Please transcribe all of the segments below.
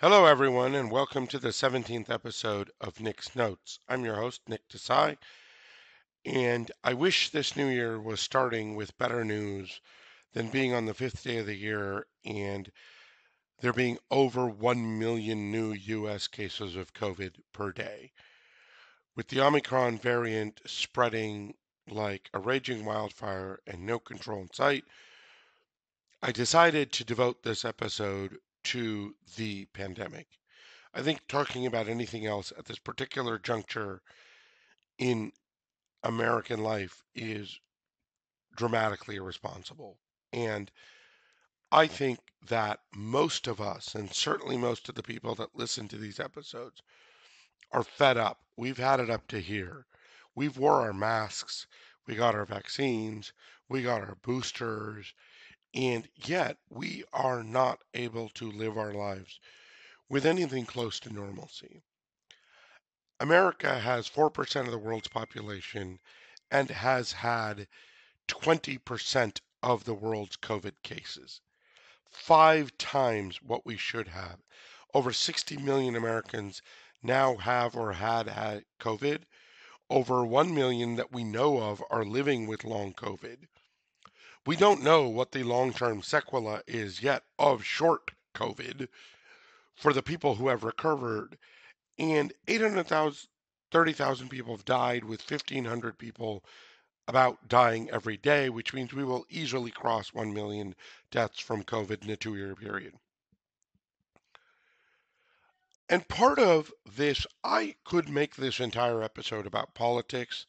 Hello, everyone, and welcome to the 17th episode of Nick's Notes. I'm your host, Nick Desai, and I wish this new year was starting with better news than being on the fifth day of the year and there being over 1 million new U.S. cases of COVID per day. With the Omicron variant spreading like a raging wildfire and no control in sight, I decided to devote this episode to the pandemic. I think talking about anything else at this particular juncture in American life is dramatically irresponsible. And I think that most of us, and certainly most of the people that listen to these episodes, are fed up. We've had it up to here. We've wore our masks, we got our vaccines, we got our boosters, and yet we are not able to live our lives with anything close to normalcy. America has 4% of the world's population and has had 20% of the world's COVID cases, 5 times what we should have. Over 60 million Americans now have or had COVID. Over 1 million that we know of are living with long COVID. We don't know what the long term sequela is yet of short COVID for the people who have recovered, and 30,000 people have died, with 1,500 people about dying every day, which means we will easily cross 1 million deaths from COVID in a 2 year period. And part of this, I could make this entire episode about politics,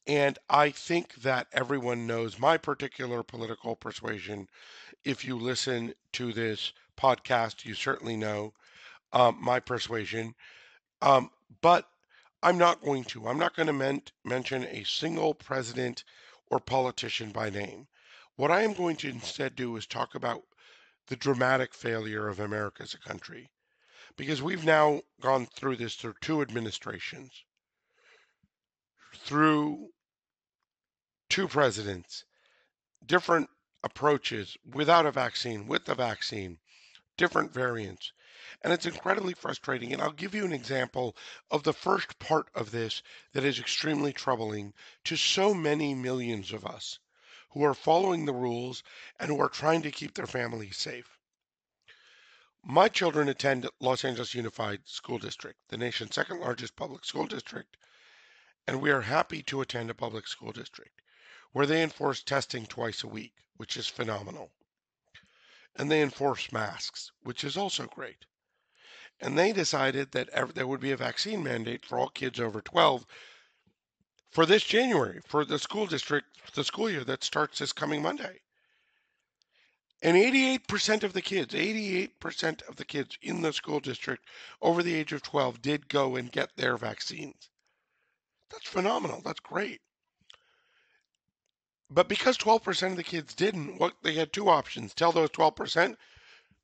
and I think that everyone knows my particular political persuasion. If you listen to this podcast, you certainly know my persuasion. Um, but I'm not going to. I'm not going to mention a single president or politician by name. What I am going to instead do is talk about the dramatic failure of America as a country. Because we've now gone through this through 2 administrations, through 2 presidents, different approaches without a vaccine, with the vaccine, different variants. And it's incredibly frustrating. And I'll give you an example of the first part of this that is extremely troubling to so many millions of us who are following the rules and who are trying to keep their families safe. My children attend Los Angeles Unified School District, the nation's second largest public school district, and we are happy to attend a public school district where they enforce testing twice a week, which is phenomenal. And they enforce masks, which is also great. And they decided that there would be a vaccine mandate for all kids over 12 for this January, for the school district, the school year that starts this coming Monday. And 88% of the kids, 88% of the kids in the school district over the age of 12 did go and get their vaccines. That's phenomenal. That's great. But because 12% of the kids didn't, they had 2 options. Tell those 12%,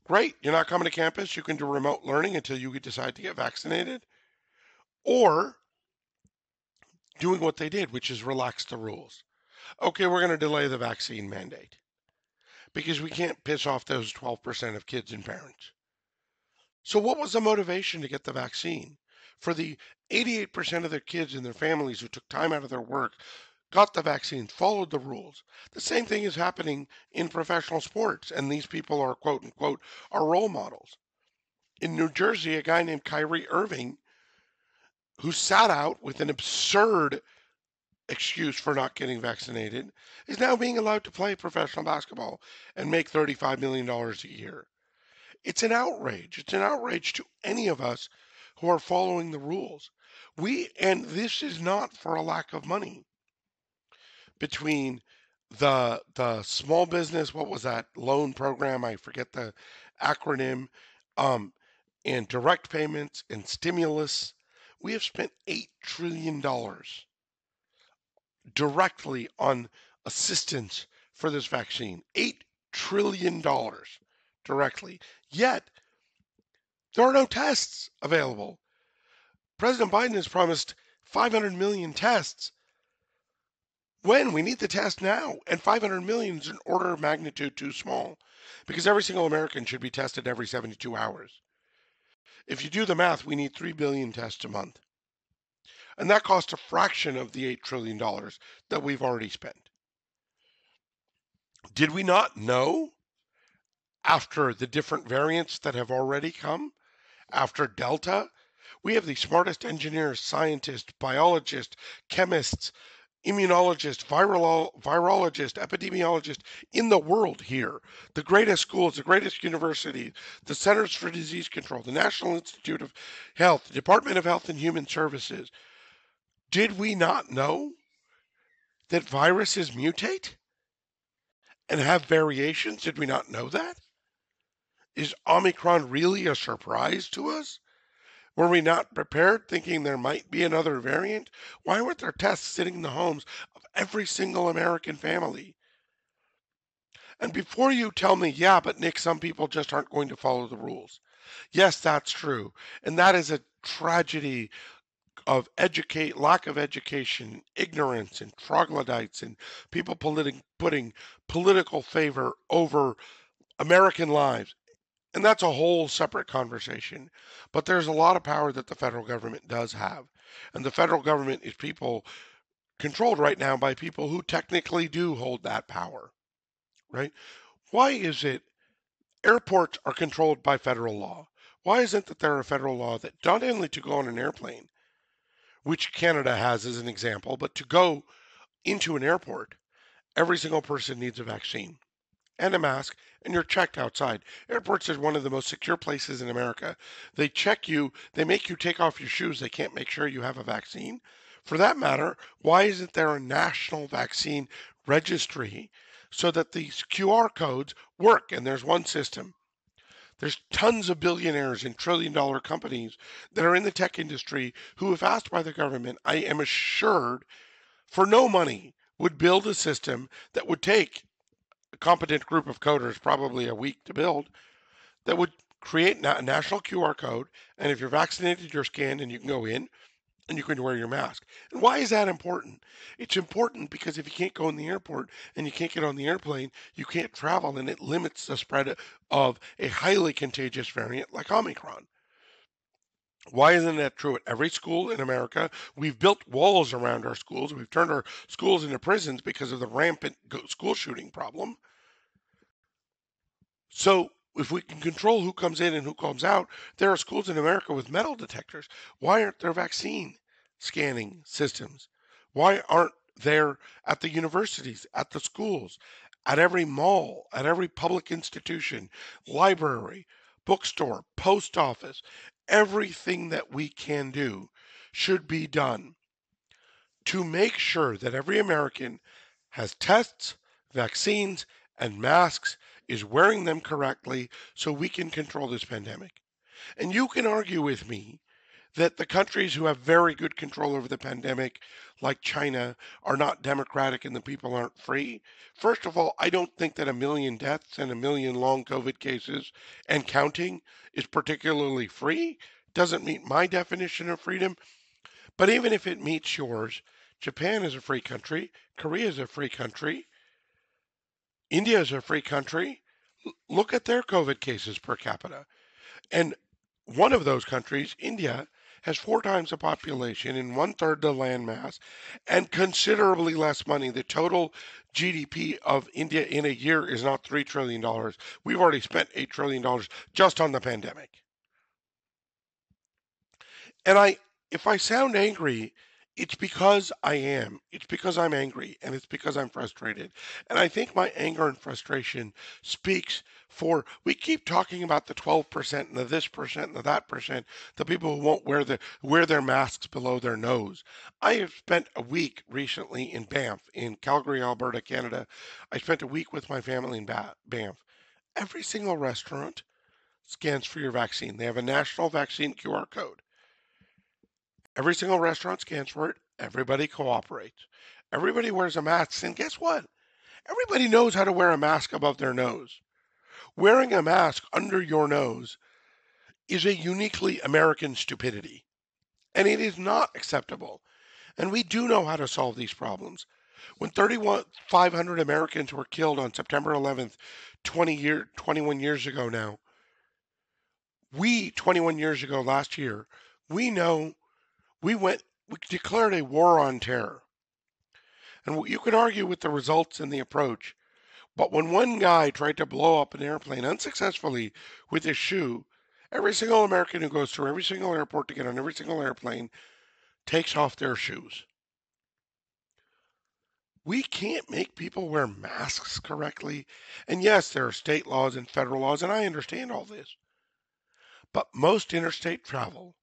great, you're not coming to campus. You can do remote learning until you decide to get vaccinated. Or doing what they did, which is relax the rules. Okay, we're going to delay the vaccine mandate because we can't piss off those 12% of kids and parents. So, what was the motivation to get the vaccine? For the 88% of their kids and their families who took time out of their work, got the vaccine, followed the rules. The same thing is happening in professional sports, and these people are, quote unquote, our role models. In New Jersey, a guy named Kyrie Irving, who sat out with an absurd excuse for not getting vaccinated, is now being allowed to play professional basketball and make $35 million a year. It's an outrage. It's an outrage to any of us who are following the rules. And this is not for a lack of money. Between the small business, what was that loan program? I forget the acronym, and direct payments and stimulus, we have spent $8 trillion directly on assistance for this vaccine. $8 trillion directly. Yet, there are no tests available. President Biden has promised 500 million tests. When? We need the test now. And 500 million is an order of magnitude too small because every single American should be tested every 72 hours. If you do the math, we need 3 billion tests a month. And that costs a fraction of the $8 trillion that we've already spent. Did we not know after the different variants that have already come? After Delta, we have the smartest engineers, scientists, biologists, chemists, immunologists, virologists, epidemiologists in the world here. The greatest schools, the greatest universities, the Centers for Disease Control, the National Institute of Health, the Department of Health and Human Services. Did we not know that viruses mutate and have variations? Did we not know that? Is Omicron really a surprise to us? Were we not prepared, thinking there might be another variant? Why weren't there tests sitting in the homes of every single American family? And before you tell me, yeah, but Nick, some people just aren't going to follow the rules. Yes, that's true. And that is a tragedy of lack of education, ignorance, and troglodytes, and people putting political favor over American lives. And that's a whole separate conversation. But there's a lot of power that the federal government does have. And the federal government is people controlled right now by people who technically do hold that power, right? Why is it airports are controlled by federal law? Why isn't that there a federal law that not only to go on an airplane, which Canada has as an example, but to go into an airport, every single person needs a vaccine and a mask, and you're checked outside. Airports are one of the most secure places in America. They check you, they make you take off your shoes, they can't make sure you have a vaccine. For that matter, why isn't there a national vaccine registry so that these QR codes work and there's one system? There's tons of billionaires and trillion-dollar companies that are in the tech industry who, if asked by the government, I am assured, for no money, would build a system that would take a competent group of coders, probably a week to build, that would create a national QR code. And if you're vaccinated, you're scanned and you can go in and you can wear your mask. And why is that important? It's important because if you can't go in the airport and you can't get on the airplane, you can't travel, and it limits the spread of a highly contagious variant like Omicron. Why isn't that true at every school in America? We've built walls around our schools. We've turned our schools into prisons because of the rampant school shooting problem. So if we can control who comes in and who comes out, there are schools in America with metal detectors. Why aren't there vaccine scanning systems? Why aren't there at the universities, at the schools, at every mall, at every public institution, library, bookstore, post office? Everything that we can do should be done to make sure that every American has tests, vaccines, and masks, is wearing them correctly so we can control this pandemic. And you can argue with me that the countries who have very good control over the pandemic, like China, are not democratic and the people aren't free. First of all, I don't think that 1 million deaths and 1 million long COVID cases and counting is particularly free. Doesn't meet my definition of freedom. But even if it meets yours, Japan is a free country, Korea is a free country, India is a free country. Look at their COVID cases per capita. And one of those countries, India, has 4 times the population and 1/3 the land mass and considerably less money. The total GDP of India in a year is not $3 trillion. We've already spent $8 trillion just on the pandemic. And if I sound angry, it's because I am. It's because I'm angry and it's because I'm frustrated. And I think my anger and frustration speaks for, we keep talking about the 12% and the this percent and the that percent, the people who won't wear their masks below their nose. I have spent a week recently in Banff, in Calgary, Alberta, Canada. I spent a week with my family in Banff. Every single restaurant scans for your vaccine. They have a national vaccine QR code. Every single restaurant scans for it. Everybody cooperates. Everybody wears a mask. And guess what? Everybody knows how to wear a mask above their nose. Wearing a mask under your nose is a uniquely American stupidity. And it is not acceptable. And we do know how to solve these problems. When 3,500 Americans were killed on September 11th, 21 years ago now, We, 21 years ago last year, we know we declared a war on terror. And you could argue with the results and the approach, but when one guy tried to blow up an airplane unsuccessfully with his shoe, every single American who goes through every single airport to get on every single airplane takes off their shoes. We can't make people wear masks correctly. And yes, there are state laws and federal laws, and I understand all this. But most interstate travel,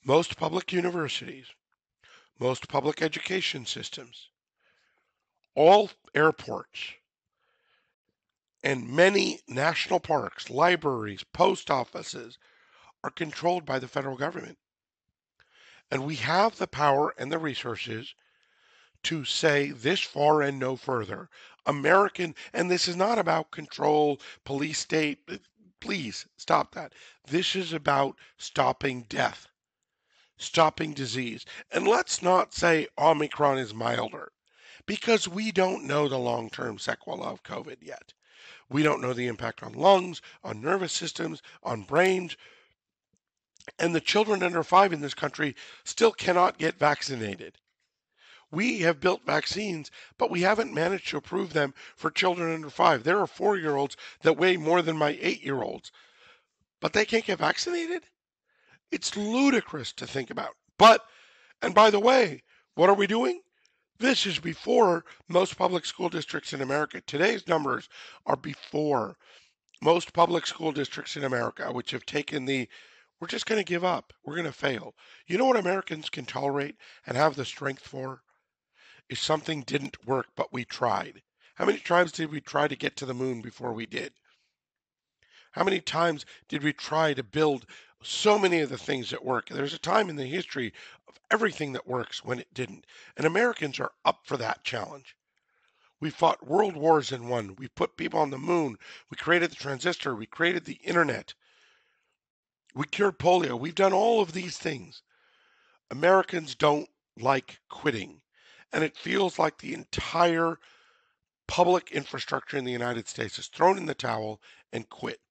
most public universities, most public education systems, all airports, and many national parks, libraries, post offices are controlled by the federal government. And we have the power and the resources to say this far and no further. And this is not about control, police state. Please stop that. This is about stopping death, stopping disease. And let's not say Omicron is milder because we don't know the long term sequelae of COVID yet. We don't know the impact on lungs, on nervous systems, on brains. And the children under 5 in this country still cannot get vaccinated. We have built vaccines, but we haven't managed to approve them for children under 5. There are 4-year-olds that weigh more than my 8-year-olds, but they can't get vaccinated? It's ludicrous to think about. And by the way, what are we doing? This is before most public school districts in America. Today's numbers are before most public school districts in America, which have taken we're just going to give up. We're going to fail. You know what Americans can tolerate and have the strength for? Is something didn't work, but we tried. How many times did we try to get to the moon before we did? How many times did we try to build so many of the things that work? There's a time in the history of everything that works when it didn't. And Americans are up for that challenge. We fought world wars and won. We put people on the moon. We created the transistor. We created the internet. We cured polio. We've done all of these things. Americans don't like quitting. And it feels like the entire public infrastructure in the United States is thrown in the towel and quit.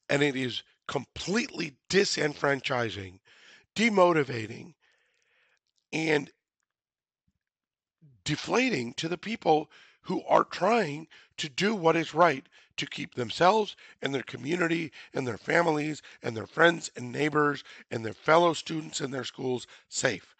And it is completely disenfranchising, demotivating, and deflating to the people who are trying to do what is right to keep themselves and their community and their families and their friends and neighbors and their fellow students in their schools safe.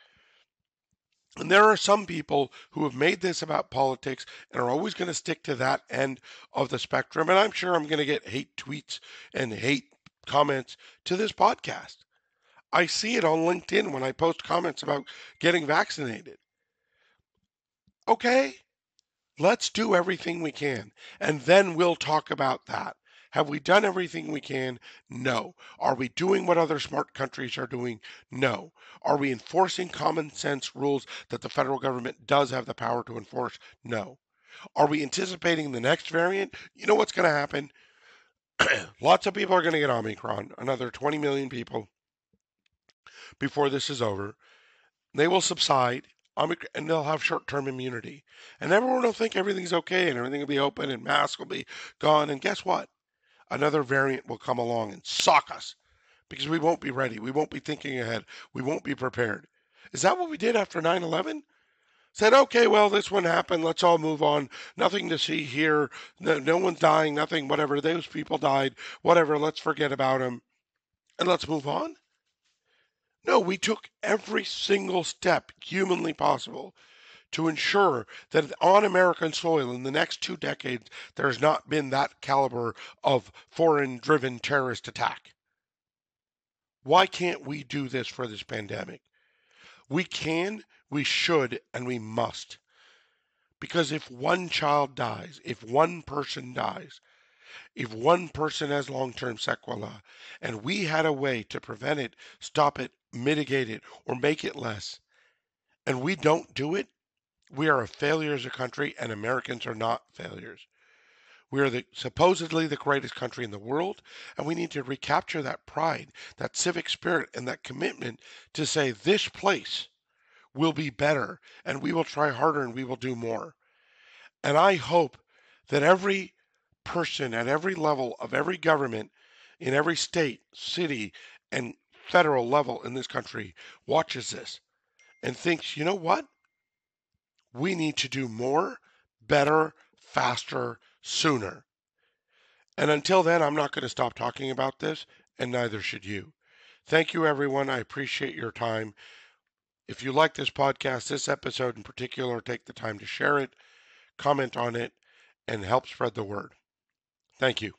And there are some people who have made this about politics and are always going to stick to that end of the spectrum. And I'm sure I'm going to get hate tweets and hate comments to this podcast. I see it on LinkedIn when I post comments about getting vaccinated. Okay, let's do everything we can, and then we'll talk about that. Have we done everything we can? No. Are we doing what other smart countries are doing? No. Are we enforcing common sense rules that the federal government does have the power to enforce? No. Are we anticipating the next variant? You know what's going to happen? Lots of people are going to get Omicron, another 20 million people before this is over. They will subside, and they'll have short-term immunity. And everyone will think everything's okay and everything will be open and masks will be gone. And guess what? Another variant will come along and sock us because we won't be ready. We won't be thinking ahead. We won't be prepared. Is that what we did after 9/11? Said, okay, well, this one happened. Let's all move on. Nothing to see here. No one's dying. Nothing, whatever. Those people died. Whatever. Let's forget about them and let's move on. No, we took every single step humanly possible to ensure that on American soil in the next 2 decades, there has not been that caliber of foreign driven terrorist attack. Why can't we do this for this pandemic? We can, we should, and we must. Because if one child dies, if one person dies, if one person has long-term sequelae, and we had a way to prevent it, stop it, mitigate it, or make it less, and we don't do it, we are a failure as a country, and Americans are not failures. We are supposedly the greatest country in the world, and we need to recapture that pride, that civic spirit, and that commitment to say this place will be better, and we will try harder, and we will do more. And I hope that every person at every level of every government in every state, city, and federal level in this country watches this and thinks, you know what? We need to do more, better, faster, sooner. And until then, I'm not going to stop talking about this, and neither should you. Thank you, everyone. I appreciate your time. If you like this podcast, this episode in particular, take the time to share it, comment on it, and help spread the word. Thank you.